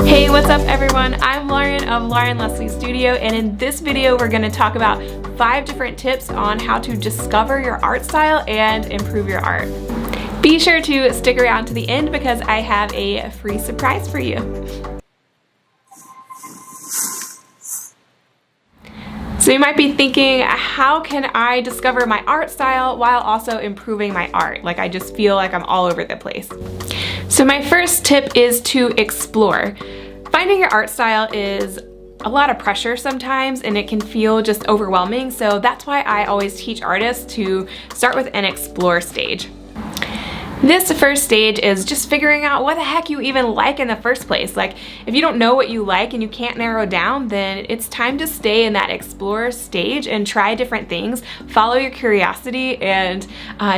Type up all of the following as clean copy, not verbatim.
Hey, what's up everyone? I'm Lauren of Lesley Studio, and in this video we're going to talk about 5 different tips on how to discover your art style and improve your art. Be sure to stick around to the end because I have a free surprise for you. So you might be thinking, how can I discover my art style while also improving my art? Like, I just feel like I'm all over the place. So my first tip is to explore. Finding your art style is a lot of pressure sometimes, and it can feel just overwhelming. So that's why I always teach artists to start with an explore stage. This first stage is just figuring out what the heck you even like in the first place. Like, if you don't know what you like and you can't narrow down, then it's time to stay in that explore stage and try different things. Follow your curiosity and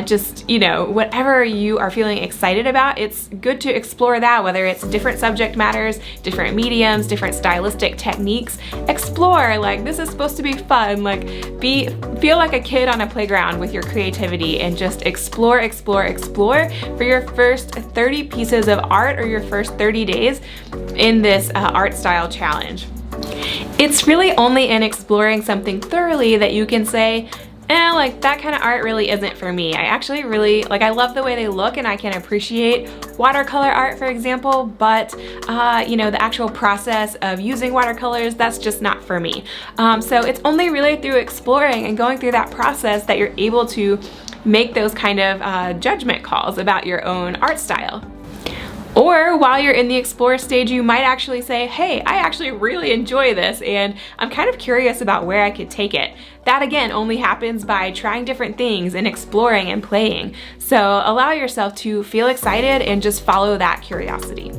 just, whatever you are feeling excited about, it's good to explore that, whether it's different subject matters, different mediums, different stylistic techniques. Explore, like, this is supposed to be fun. Like, feel like a kid on a playground with your creativity and just explore, explore, explore for your first 30 pieces of art or your first 30 days in this art style challenge. It's really only in exploring something thoroughly that you can say, like, that kind of art really isn't for me. I actually really, I love the way they look and I can appreciate watercolor art, for example, but the actual process of using watercolors, that's just not for me. So it's only really through exploring and going through that process that you're able to make those kind of judgment calls about your own art style. Or while you're in the explore stage, you might actually say, hey, I actually really enjoy this and I'm kind of curious about where I could take it. That again only happens by trying different things and exploring and playing. So allow yourself to feel excited and just follow that curiosity.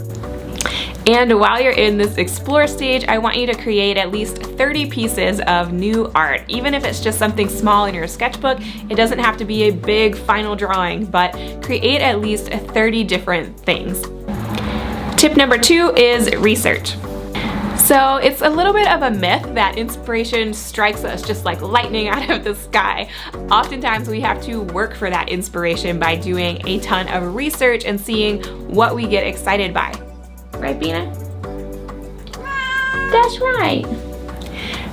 And while you're in this explore stage, I want you to create at least 30 pieces of new art. Even if it's just something small in your sketchbook, it doesn't have to be a big final drawing, but create at least 30 different things. Tip number 2 is research. So it's a little bit of a myth that inspiration strikes us just like lightning out of the sky. Oftentimes we have to work for that inspiration by doing a ton of research and seeing what we get excited by. Right, Bina? That's right.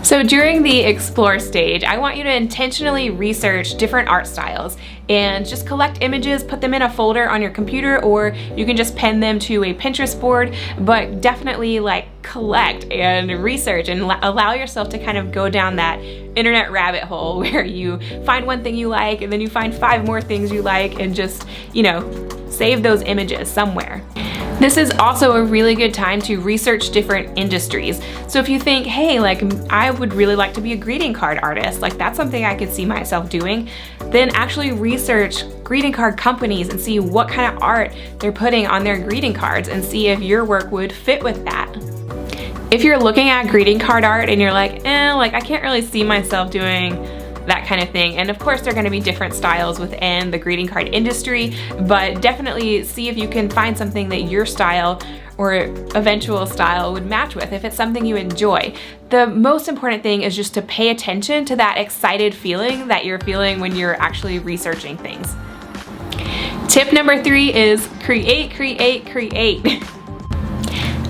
So during the explore stage, I want you to intentionally research different art styles and just collect images, put them in a folder on your computer, or you can just pen them to a Pinterest board, but definitely collect and research and allow yourself to kind of go down that internet rabbit hole where you find one thing you like and then you find 5 more things you like and just, save those images somewhere. This is also a really good time to research different industries. So if you think, hey, I would really like to be a greeting card artist, that's something I could see myself doing, then actually research greeting card companies and see what kind of art they're putting on their greeting cards and see if your work would fit with that. If you're looking at greeting card art and you're like, I can't really see myself doing that kind of thing. And of course there are going to be different styles within the greeting card industry, but definitely see if you can find something that your style or eventual style would match with, if it's something you enjoy. The most important thing is just to pay attention to that excited feeling that you're feeling when you're actually researching things. Tip number 3 is create, create, create.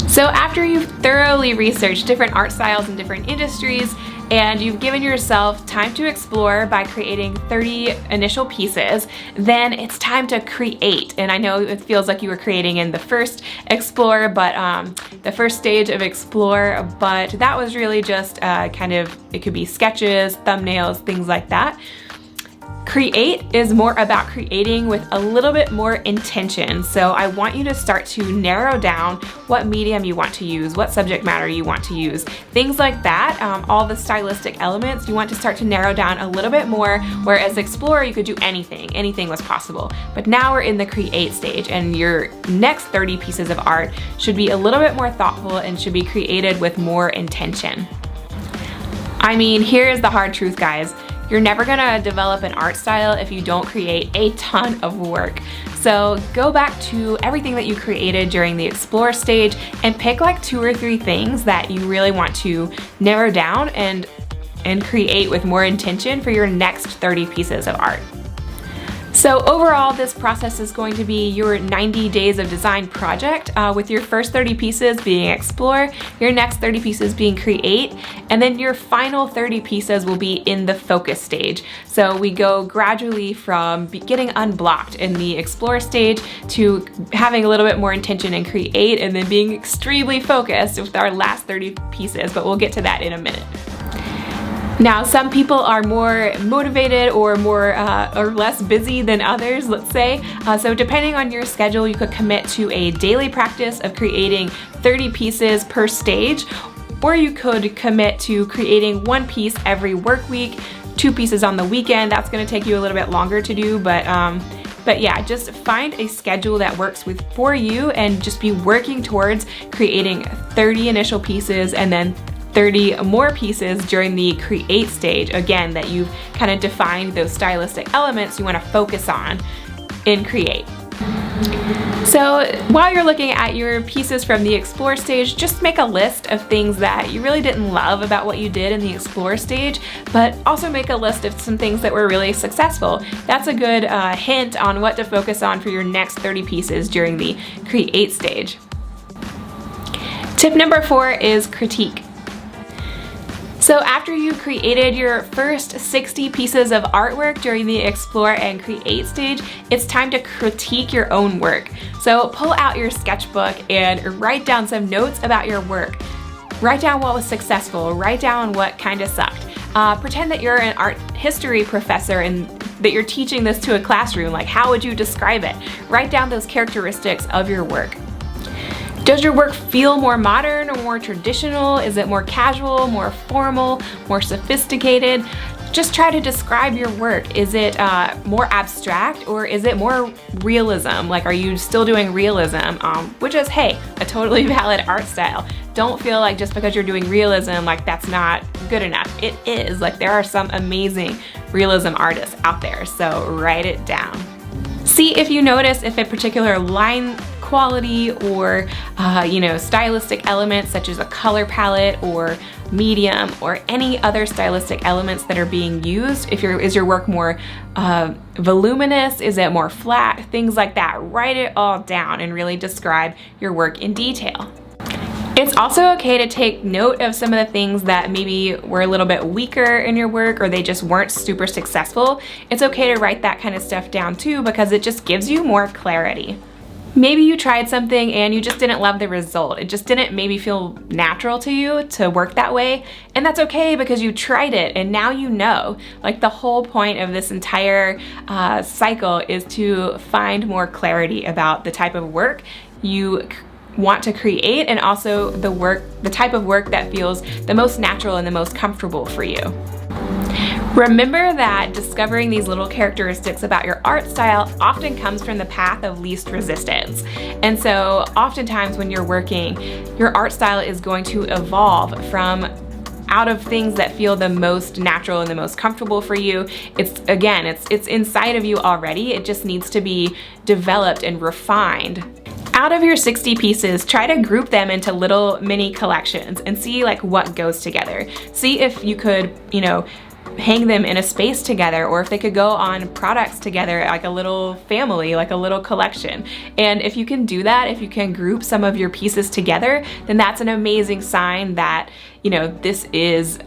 So after you've thoroughly researched different art styles and different industries, and you've given yourself time to explore by creating 30 initial pieces, then it's time to create. And I know it feels like you were creating in the first explore, but the first stage of explore, but that was really just it could be sketches, thumbnails, things like that. Create is more about creating with a little bit more intention. So I want you to start to narrow down what medium you want to use, what subject matter you want to use, things like that. All the stylistic elements, you want to start to narrow down a little bit more, whereas explore, you could do anything was possible. But now we're in the create stage, and your next 30 pieces of art should be a little bit more thoughtful and should be created with more intention. I mean, here is the hard truth, guys. You're never gonna develop an art style if you don't create a ton of work. So go back to everything that you created during the explore stage and pick 2 or 3 things that you really want to narrow down and create with more intention for your next 30 pieces of art. So So overall, this process is going to be your 90 days of design project, with your first 30 pieces being explore, your next 30 pieces being create, and then your final 30 pieces will be in the focus stage. So we go gradually from getting unblocked in the explore stage to having a little bit more intention and create, and then being extremely focused with our last 30 pieces, but we'll get to that in a minute. Now, some people are more motivated or less busy than others, let's say. So depending on your schedule, you could commit to a daily practice of creating 30 pieces per stage, or you could commit to creating one piece every work week, 2 pieces on the weekend. That's gonna take you a little bit longer to do, but yeah, just find a schedule that works for you and just be working towards creating 30 initial pieces and then 30 more pieces during the create stage, again, that you've kind of defined those stylistic elements you want to focus on in create. So while you're looking at your pieces from the explore stage, just make a list of things that you really didn't love about what you did in the explore stage, but also make a list of some things that were really successful. That's a good hint on what to focus on for your next 30 pieces during the create stage. Tip number 4 is critique. So after you created your first 60 pieces of artwork during the explore and create stage, it's time to critique your own work. So pull out your sketchbook and write down some notes about your work. Write down what was successful, write down what kind of sucked. Pretend that you're an art history professor and that you're teaching this to a classroom. Like, how would you describe it? Write down those characteristics of your work. Does your work feel more modern or more traditional? Is it more casual, more formal, more sophisticated? Just try to describe your work. Is it more abstract or is it more realism? Like, are you still doing realism? Which is, hey, a totally valid art style. Don't feel like just because you're doing realism, like that's not good enough. It is. Like, there are some amazing realism artists out there, so write it down. See if you notice if a particular line quality or stylistic elements such as a color palette or medium or any other stylistic elements that are being used. Is your work more voluminous? Is it more flat? Things like that. Write it all down and really describe your work in detail. It's also okay to take note of some of the things that maybe were a little bit weaker in your work or they just weren't super successful. It's okay to write that kind of stuff down too, because it just gives you more clarity. Maybe you tried something and you just didn't love the result. It just didn't maybe feel natural to you to work that way. And that's okay because you tried it and now you know. Like, the whole point of this entire cycle is to find more clarity about the type of work you want to create, and also the type of work that feels the most natural and the most comfortable for you. Remember that discovering these little characteristics about your art style often comes from the path of least resistance. And so oftentimes when you're working, your art style is going to evolve from out of things that feel the most natural and the most comfortable for you. It's inside of you already. It just needs to be developed and refined. Out of your 60 pieces, try to group them into little mini collections and see like what goes together. See if you could, hang them in a space together, or if they could go on products together, like a little family, like a little collection. And if you can do that, if you can group some of your pieces together, then that's an amazing sign that, this is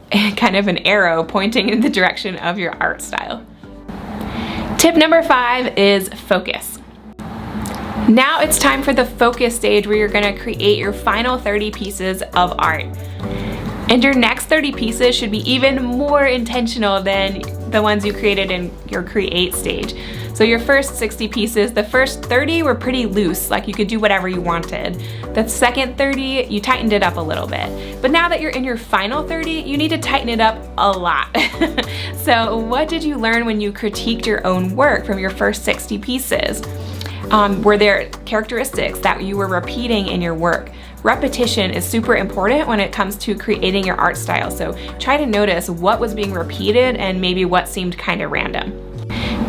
kind of an arrow pointing in the direction of your art style. Tip number 5 is focus. Now it's time for the focus stage, where you're gonna create your final 30 pieces of art. And your next 30 pieces should be even more intentional than the ones you created in your create stage. So your first 60 pieces, the first 30 were pretty loose, like you could do whatever you wanted. The second 30, you tightened it up a little bit. But now that you're in your final 30, you need to tighten it up a lot. So what did you learn when you critiqued your own work from your first 60 pieces? Were there characteristics that you were repeating in your work? Repetition is super important when it comes to creating your art style, so try to notice what was being repeated and maybe what seemed kind of random.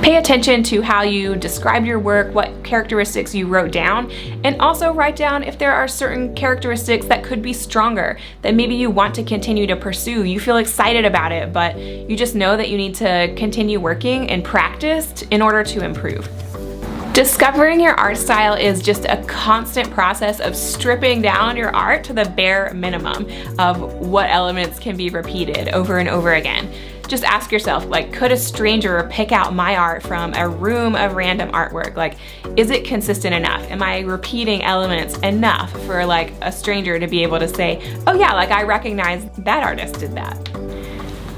Pay attention to how you describe your work, what characteristics you wrote down, and also write down if there are certain characteristics that could be stronger that maybe you want to continue to pursue. You feel excited about it, but you just know that you need to continue working and practice in order to improve. Discovering your art style is just a constant process of stripping down your art to the bare minimum of what elements can be repeated over and over again. Just ask yourself, like, could a stranger pick out my art from a room of random artwork? Like, is it consistent enough? Am I repeating elements enough for like a stranger to be able to say, oh yeah, like I recognize that artist did that?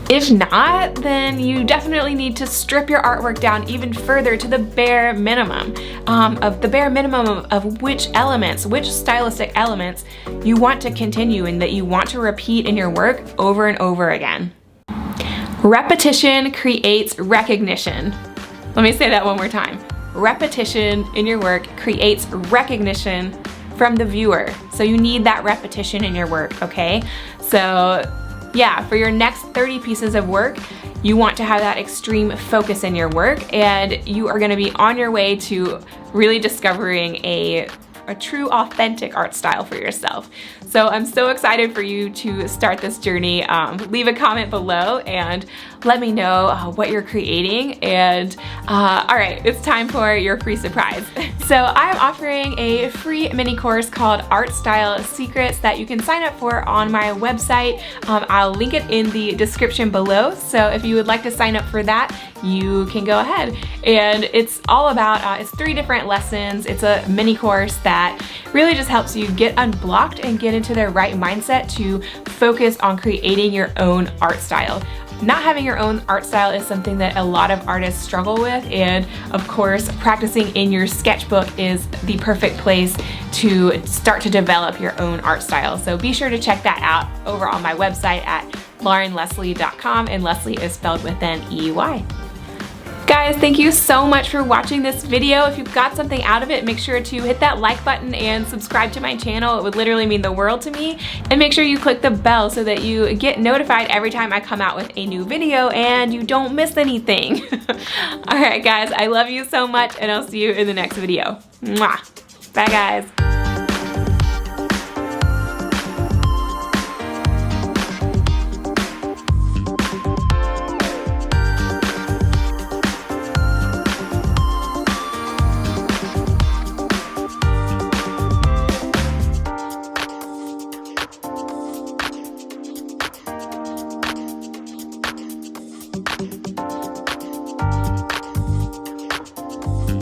If not, then you definitely need to strip your artwork down even further to the bare minimum of which elements, which stylistic elements you want to continue and that you want to repeat in your work over and over again. Repetition creates recognition. Let me say that one more time. Repetition in your work creates recognition from the viewer. So you need that repetition in your work, okay? So yeah, for your next 30 pieces of work, you want to have that extreme focus in your work, and you are gonna be on your way to really discovering a true authentic art style for yourself. So I'm so excited for you to start this journey. Leave a comment below and let me know what you're creating. And all right, it's time for your free surprise. So I'm offering a free mini course called Art Style Secrets that you can sign up for on my website. I'll link it in the description below. So if you would like to sign up for that, you can go ahead. And it's all about, it's 3 different lessons. It's a mini course that really just helps you get unblocked and get into the right mindset to focus on creating your own art style. Not having your own art style is something that a lot of artists struggle with, and of course practicing in your sketchbook is the perfect place to start to develop your own art style. So be sure to check that out over on my website at laurenlesley.com, and Lesley is spelled with an E-Y. Guys, thank you so much for watching this video. If you got something out of it, make sure to hit that like button and subscribe to my channel. It would literally mean the world to me. And make sure you click the bell so that you get notified every time I come out with a new video and you don't miss anything. All right, guys, I love you so much, and I'll see you in the next video. Mwah. Bye, guys.